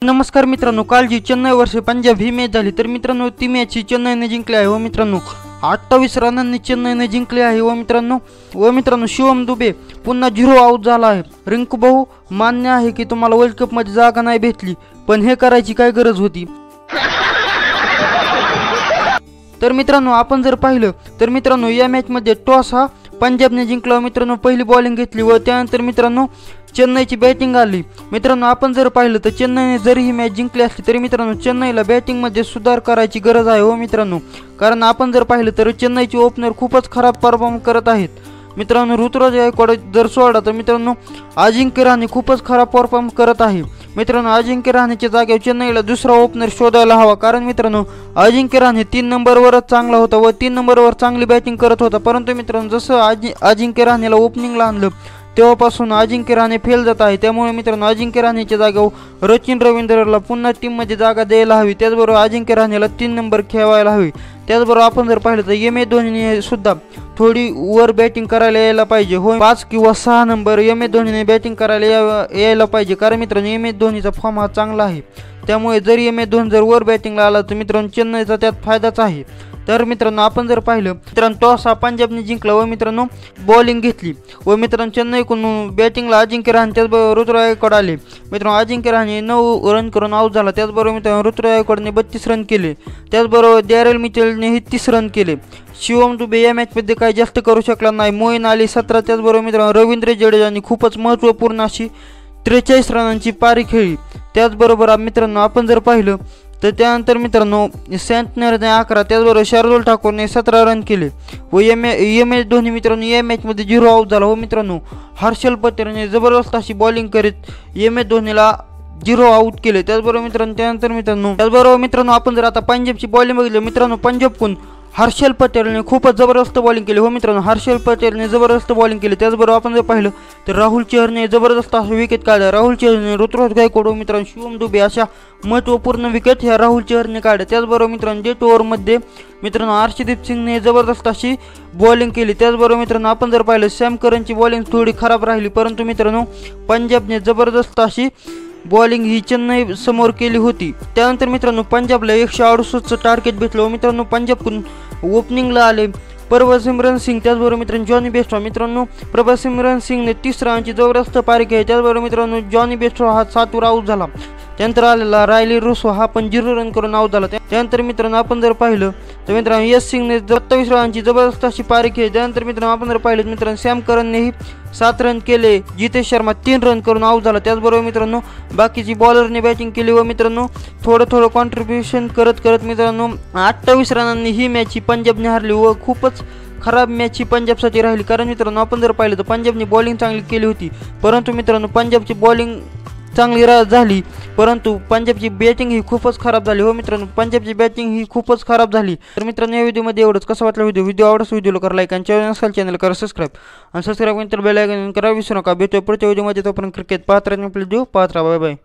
नमस्कार मित्रांनो, काल जी चेन्नई वर्सेस पंजाब ही मॅच झाली तर मित्रांनो ती मॅच चेन्नईने जिंकली आहे व मित्रांनो 28 रनांनी चेन्नईने जिंकली आहे व मित्रांनो शिवम दुबे पुन्हा 0 आउट झाला आहे। रिंकू भाऊ, मान्य आहे की तुम्हाला वर्ल्ड कप मध्ये जागा नाही भेटली, पण हे करायची काय गरज होती? तर मित्रांनो आपण जर पाहिलं तर मित्रांनो या मॅच मध्ये टॉस हा पंजाबने जिंकला। मित्रांनो पहिली बॉलिंग घेतली व त्यानंतर मित्रांनो चेन्नईची बॅटिंग आली। मित्रांनो आपण जर पाहिलं तर चेन्नईने जरी ही मॅच जिंकली असली तरी मित्रांनो चेन्नईला बॅटिंग मध्ये सुधार करायची गरज आहे हो मित्रांनो, कारण आपण जर पाहिलं तर चेन्नईचे ओपनर खूपच खराब परफॉर्म करत आहेत। मित्रांनो ऋतुराज गायकवाड जर सोडला तर मित्रांनो अजिंक्य रहाणे खूपच खराब परफॉर्म करत आहे। मित्रांनो अजिंक्य रहाणेच्या जागेवर चेन्नईला दुसरा ओपनर शोधायला हवा, कारण मित्रांनो अजिंक्य रहाणे 3 नंबरवरच चांगला होता व 3 नंबरवर चांगली बॅटिंग करत होता, परंतु मित्रांनो जसं अजिंक्य रहाणेला ओपनिंगला आणलं तेव्हापासून अजिंक्य रहाणे फेल जात आहे। त्यामुळे मित्रांनो अजिंक्य रहाणेच्या जागेवर रचिन रवींद्रला पुन्हा टीममध्ये जागा द्यायला हवी, त्याचबरोबर अजिंक्य रहाणेला 3 नंबर खेळवायला हवी। त्याचबरोबर आपण जर पाहिलं तर MS धोनीने सुद्धा थोडी वर बॅटिंग करायला यायला पाहिजे हो, 5 किंवा 6 नंबर MS धोनीने बॅटिंग करायला यायला पाहिजे, कारण मित्रांनो MS धोनीचा फॉर्म हा चांगला आहे। त्यामुळे जर MS धोनी जर वर बॅटिंगला आला तर मित्रांनो चेन्नईचा त्यात फायदाच आहे। तर मित्रांनो आपण जर पाहिलं मित्रांनो टॉस हा पंजाबने जिंकला व मित्रांनो बॉलिंग घेतली व मित्रांनो चेन्नईकडून बॅटिंगला अजिंक्य रहाणे त्याचबरोबर ऋतुराज गायकवाड आले। मित्रांनो अजिंक्य रहाणे 9 रन करून आउट झाला, त्याचबरोबर मित्रांनो ऋतुराज गायकवाडने 32 रन केले, त्याचबरोबर डॅरेल मिचेलनेही 30 रन केले। शिवम दुबे या मॅचमध्ये काही जास्त करू शकला नाही, मोईन अली 17, त्याचबरोबर मित्रांनो रवींद्र जडेजाने खूपच महत्त्वपूर्ण अशी 43 रनांची पारी खेळली। त्याचबरोबर मित्रांनो आपण जर पाहिलं तर त्यानंतर मित्रांनो सेंटनरने 11, त्याचबरोबर शार्दुल ठाकूरने 17 रन केले व MS धोनी मित्रांनो या मॅचमध्ये 0 आउट झाला व मित्रांनो हर्षल पटेलने जबरदस्त अशी बॉलिंग करीत MS धोनीला 0 आउट केले। त्याचबरोबर मित्रांनो आपण जर आता पंजाबची बॉलिंग बघितली मित्रांनो पंजाबकडून हर्षल पटेलने खूपच जबरदस्त बॉलिंग केली हो मित्रांनो, हर्षल पटेलने जबरदस्त बॉलिंग केली। त्याचबरोबर आपण जर पाहिलं तर राहुल चहरने जबरदस्त असं विकेट काढला, राहुल चहरने ऋतुराज गायकवाड मित्रांनो शिवम दुबे अशा महत्त्वपूर्ण विकेट ह्या राहुल चहरने काढल्या। त्याचबरोबर मित्रांनो डेट ओव्हरमध्ये मित्रांनो अर्शदीप सिंगने जबरदस्त अशी बॉलिंग केली। त्याचबरोबर मित्रांनो आपण जर पाहिलं सॅम करनची बॉलिंग थोडी खराब राहिली, परंतु मित्रांनो पंजाबने जबरदस्त अशी बॉलिंग ही चेन्नई समोर केली होती। त्यानंतर मित्रांनो पंजाबला 168चं टार्गेट भेटलं व मित्रांनो पंजाबकडून ओपनिंगला आले प्रभसिमरन सिंग, त्याचबरोबर मित्रांनो जॉनी बेस्टो। मित्रांनो प्रभसिमरन सिंगने 30 रनांची जबरदस्त पारी खेळली, त्याचबरोबर मित्रांनो जॉनी बेस्टो हा 7 वर आउट झाला। त्यानंतर आलेला रायली रुसो हा पण 0 रन करून आउट झाला। त्यानंतर मित्रांनो आपण जर पाहिलं तर मित्रांनो यश सिंगने 27 रनांची जबरदस्त अशी पारी खेळली। त्यानंतर मित्रांनो आपण जर पाहिलं मित्रांनो सॅम करननेही 7 रन केले, जितेश शर्मा 3 रन करून आउट झाला। त्याचबरोबर मित्रांनो बाकीची बॉलरने बॅटिंग केली व मित्रांनो थोडं कॉन्ट्रीब्युशन करत मित्रांनो 28 रनांनी ही मॅच ही पंजाबने हरली व खूपच खराब मॅच ही पंजाबसाठी राहिली, कारण मित्रांनो आपण जर पाहिलं तर पंजाबने बॉलिंग चांगली केली होती, परंतु मित्रांनो पंजाबची बॉलिंग चांगली झाली परंतु पंजाबची बॅटिंग ही खूपच खराब झाली हो मित्रांनो, पंजाबची बॅटिंग ही खूपच खराब झाली। तर मित्रांनो या व्हिडिओमध्ये एवढंच। कसा वाटला व्हिडिओ आवडला व्हिडिओला करा लाईक आणि चॅनल करा सबस्क्राईब आणि सबस्क्राईब नंतर बेल आयकॉन करा विसरू नका। भेटूया पुढच्या व्हिडिओमध्ये, तोपर्यंत क्रिकेट पाहत राहा, बाय बाय।